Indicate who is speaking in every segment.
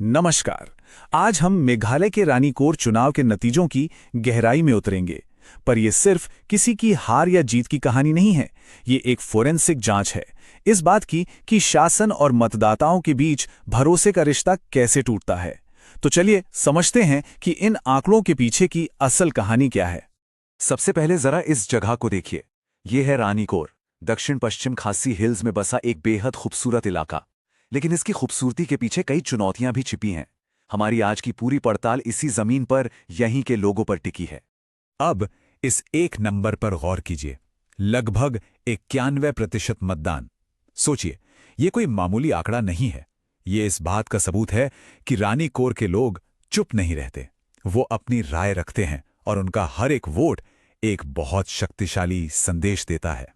Speaker 1: नमस्कार। आज हम मेघालय के रानीकोर चुनाव के नतीजों की गहराई में उतरेंगे। पर यह सिर्फ किसी की हार या जीत की कहानी नहीं है, ये एक फोरेंसिक जांच है इस बात की कि शासन और मतदाताओं के बीच भरोसे का रिश्ता कैसे टूटता है। तो चलिए समझते हैं कि इन आंकड़ों के पीछे की असल कहानी क्या है।
Speaker 2: सबसे पहले जरा इस जगह को देखिए। ये है रानीकोर, दक्षिण पश्चिम खासी हिल्स में बसा एक बेहद खूबसूरत इलाका। लेकिन इसकी खूबसूरती के पीछे कई चुनौतियां भी छिपी हैं। हमारी आज की पूरी पड़ताल इसी जमीन पर, यहीं के लोगों पर टिकी है।
Speaker 3: अब इस एक नंबर पर गौर कीजिए, लगभग 91% मतदान। सोचिए, ये कोई मामूली आंकड़ा नहीं है। ये इस बात का सबूत है कि रानीकोर के लोग चुप नहीं रहते। वो अपनी राय रखते हैं और उनका हर एक वोट एक बहुत शक्तिशाली संदेश देता है।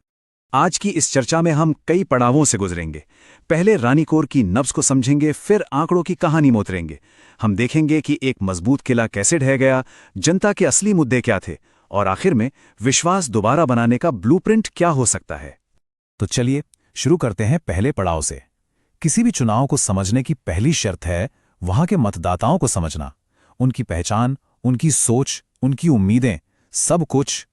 Speaker 1: आज की इस चर्चा में हम कई पड़ावों से गुजरेंगे। पहले रानीकोर की नब्ज को समझेंगे, फिर आंकड़ों की कहानी में उतरेंगे। हम देखेंगे कि एक मजबूत किला कैसे ढह गया, जनता के असली मुद्दे क्या थे, और आखिर में विश्वास दोबारा बनाने का ब्लूप्रिंट क्या हो सकता है।
Speaker 3: तो चलिए शुरू करते हैं पहले पड़ाव से। किसी भी चुनाव को समझने की पहली शर्त है वहां के मतदाताओं को समझना, उनकी पहचान, उनकी सोच, उनकी उम्मीदें, सब कुछ।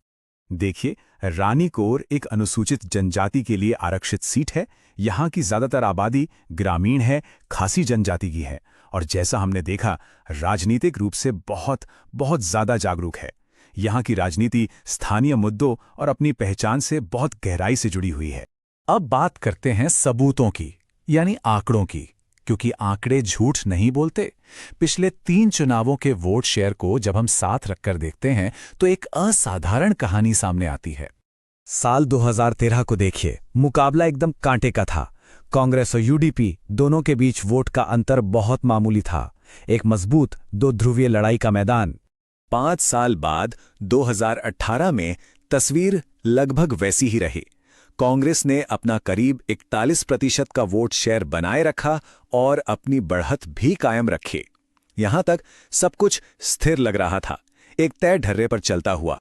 Speaker 1: देखिए, रानीकोर एक अनुसूचित जनजाति के लिए आरक्षित सीट है। यहाँ की ज्यादातर आबादी ग्रामीण है, खासी जनजाति की है, और जैसा हमने देखा, राजनीतिक रूप से बहुत बहुत ज्यादा जागरूक है। यहाँ की राजनीति स्थानीय मुद्दों और अपनी पहचान से बहुत गहराई से जुड़ी हुई है।
Speaker 3: अब बात करते हैं सबूतों की, यानी आंकड़ों की, क्योंकि आंकड़े झूठ नहीं बोलते। पिछले 3 चुनावों के वोट शेयर को जब हम साथ रखकर देखते हैं तो एक असाधारण कहानी सामने आती है।
Speaker 4: साल 2013 को देखिए, मुकाबला एकदम कांटे का था। कांग्रेस और यूडीपी दोनों के बीच वोट का अंतर बहुत मामूली था। एक मजबूत 2 ध्रुवीय लड़ाई का मैदान।
Speaker 2: 5 साल बाद 2018 में तस्वीर लगभग वैसी ही रही। कांग्रेस ने अपना करीब 41% का वोट शेयर बनाए रखा और अपनी बढ़त भी कायम रखी। यहां तक सब कुछ स्थिर लग रहा था, एक तय ढर्रे पर चलता हुआ।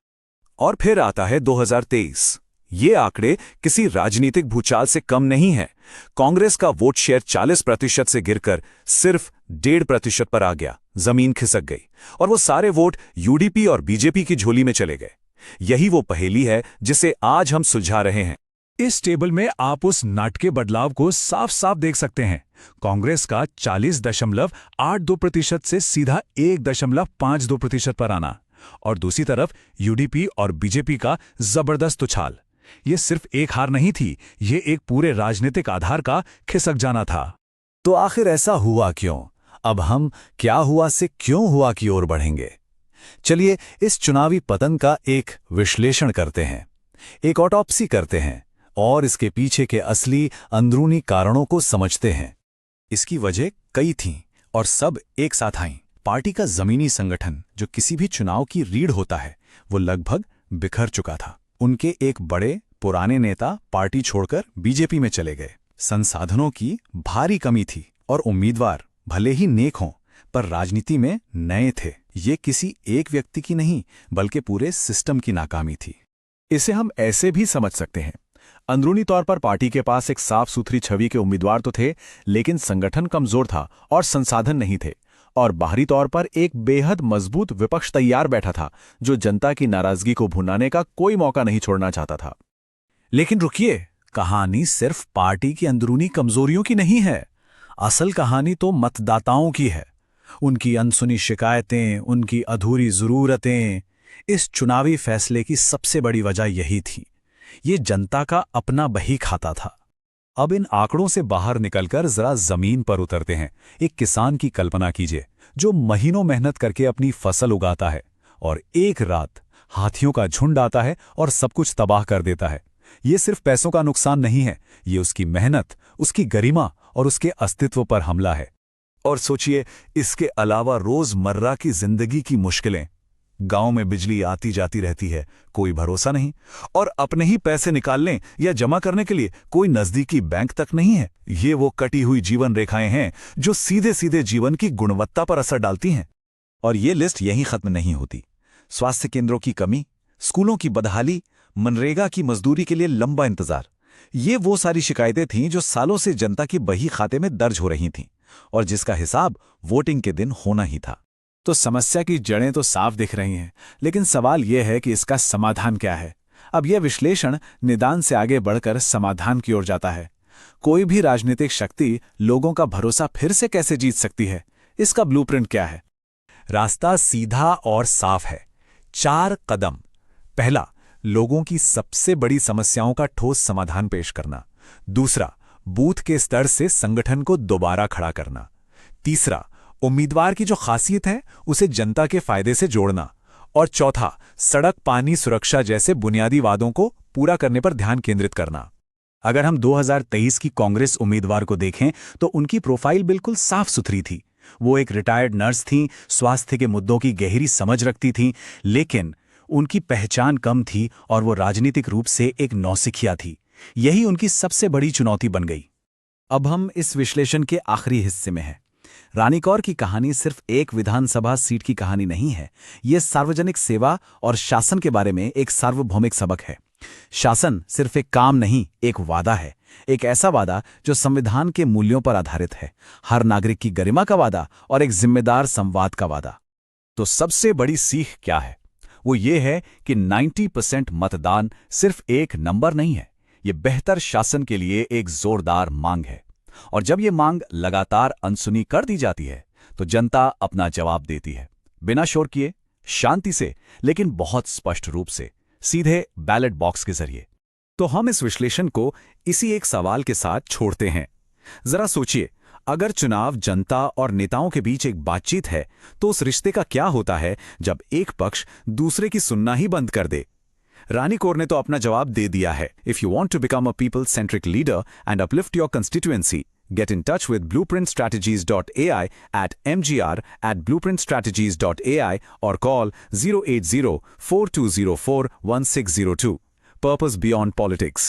Speaker 2: और फिर आता है 2023। ये आंकड़े किसी राजनीतिक भूचाल से कम नहीं है। कांग्रेस का वोट शेयर 40% से गिरकर सिर्फ 1.5% पर आ गया। जमीन खिसक गई और वो सारे वोट यूडीपी और बीजेपी की झोली में चले गए। यही वो पहेली है जिसे आज हम सुलझा रहे हैं।
Speaker 3: इस टेबल में आप उस नाटकीय बदलाव को साफ साफ देख सकते हैं। कांग्रेस का 40.82% से सीधा 1.52% पर आना, और दूसरी तरफ यूडीपी और बीजेपी का जबरदस्त उछाल। ये सिर्फ एक हार नहीं थी, ये एक पूरे राजनीतिक आधार का खिसक जाना था।
Speaker 4: तो आखिर ऐसा हुआ क्यों? अब हम क्या हुआ से क्यों हुआ की ओर बढ़ेंगे। चलिए इस चुनावी पतन का एक विश्लेषण करते हैं, एक ऑटोप्सी करते हैं और इसके पीछे के असली अंदरूनी कारणों को समझते हैं।
Speaker 1: इसकी वजह कई थीं और सब एक साथ आईं। पार्टी का जमीनी संगठन, जो किसी भी चुनाव की रीढ़ होता है, वो लगभग बिखर चुका था। उनके एक बड़े पुराने नेता पार्टी छोड़कर बीजेपी में चले गए। संसाधनों की भारी कमी थी और उम्मीदवार भले ही नेक हों पर राजनीति में नए थे। ये किसी एक व्यक्ति की नहीं बल्कि पूरे सिस्टम की नाकामी थी। इसे हम ऐसे भी समझ सकते हैं, अंदरूनी तौर पर पार्टी के पास एक साफ सुथरी छवि के उम्मीदवार तो थे, लेकिन संगठन कमजोर था और संसाधन नहीं थे। और बाहरी तौर पर एक बेहद मजबूत विपक्ष तैयार बैठा था, जो जनता की नाराजगी को भुनाने का कोई मौका नहीं छोड़ना चाहता था।
Speaker 4: लेकिन रुकिए, कहानी सिर्फ पार्टी की अंदरूनी कमजोरियों की नहीं है। असल कहानी तो मतदाताओं की है। उनकी अनसुनी शिकायतें, उनकी अधूरी जरूरतें। इस चुनावी फैसले की सबसे बड़ी वजह यही थी। ये जनता का अपना बही खाता था।
Speaker 3: अब इन आंकड़ों से बाहर निकलकर जरा जमीन पर उतरते हैं। एक किसान की कल्पना कीजिए, जो महीनों मेहनत करके अपनी फसल उगाता है और एक रात हाथियों का झुंड आता है और सब कुछ तबाह कर देता है। ये सिर्फ पैसों का नुकसान नहीं है, ये उसकी मेहनत, उसकी गरिमा और उसके अस्तित्व पर हमला है।
Speaker 2: और सोचिए, इसके अलावा रोजमर्रा की जिंदगी की मुश्किलें। गांव में बिजली आती जाती रहती है, कोई भरोसा नहीं, और अपने ही पैसे निकालने या जमा करने के लिए कोई नजदीकी बैंक तक नहीं है। ये वो कटी हुई जीवन रेखाएं हैं जो सीधे सीधे जीवन की गुणवत्ता पर असर डालती हैं।
Speaker 1: और ये लिस्ट यहीं खत्म नहीं होती। स्वास्थ्य केंद्रों की कमी, स्कूलों की बदहाली, मनरेगा की मजदूरी के लिए लंबा इंतजार, ये वो सारी शिकायतें थीं जो सालों से जनता की बही खाते में दर्ज हो रही थीं।
Speaker 3: और जिसका हिसाब वोटिंग के दिन होना ही था।
Speaker 4: तो समस्या की जड़ें तो साफ दिख रही हैं, लेकिन सवाल यह है कि इसका समाधान क्या है। अब यह विश्लेषण निदान से आगे बढ़कर समाधान की ओर जाता है। कोई भी राजनीतिक शक्ति लोगों का भरोसा फिर से कैसे जीत सकती है? इसका ब्लूप्रिंट क्या है?
Speaker 3: रास्ता सीधा और साफ है। 4 कदम। पहला, लोगों की सबसे बड़ी समस्याओं का ठोस समाधान पेश करना। दूसरा, बूथ के स्तर से संगठन को दोबारा खड़ा करना। तीसरा, उम्मीदवार की जो खासियत है उसे जनता के फायदे से जोड़ना। और चौथा, सड़क, पानी, सुरक्षा जैसे बुनियादी वादों को पूरा करने पर ध्यान केंद्रित करना।
Speaker 1: अगर हम 2023 की कांग्रेस उम्मीदवार को देखें तो उनकी प्रोफाइल बिल्कुल साफ सुथरी थी। वो एक रिटायर्ड नर्स थीं, स्वास्थ्य के मुद्दों की गहरी समझ रखती थीं, लेकिन उनकी पहचान कम थी और वो राजनीतिक रूप से एक नौसिखिया थी। यही उनकी सबसे बड़ी चुनौती बन गई।
Speaker 4: अब हम इस विश्लेषण के आखिरी हिस्से में हैं। रानी कौर की कहानी सिर्फ एक विधानसभा सीट की कहानी नहीं है, ये सार्वजनिक सेवा और शासन के बारे में एक सार्वभौमिक सबक है। शासन सिर्फ एक काम नहीं, एक वादा है। एक ऐसा वादा जो संविधान के मूल्यों पर आधारित है, हर नागरिक की गरिमा का वादा और एक जिम्मेदार संवाद का वादा।
Speaker 3: तो सबसे बड़ी सीख क्या है? वो ये है कि 90% मतदान सिर्फ एक नंबर नहीं है, ये बेहतर शासन के लिए एक जोरदार मांग है। और जब ये मांग लगातार अनसुनी कर दी जाती है तो जनता अपना जवाब देती है, बिना शोर किए, शांति से, लेकिन बहुत स्पष्ट रूप से, सीधे बैलेट बॉक्स के जरिए। तो हम इस विश्लेषण को इसी एक सवाल के साथ छोड़ते हैं। जरा सोचिए, अगर चुनाव जनता और नेताओं के बीच एक बातचीत है तो उस रिश्ते का क्या होता है जब एक पक्ष दूसरे की सुनना ही बंद कर दे? रानी कौर ने तो अपना जवाब दे दिया है। If you want to become a people centric leader and uplift your constituency, get in touch with blueprintstrategies.ai at mgr@blueprintstrategies.ai or call 080-4204-1602. Purpose beyond politics.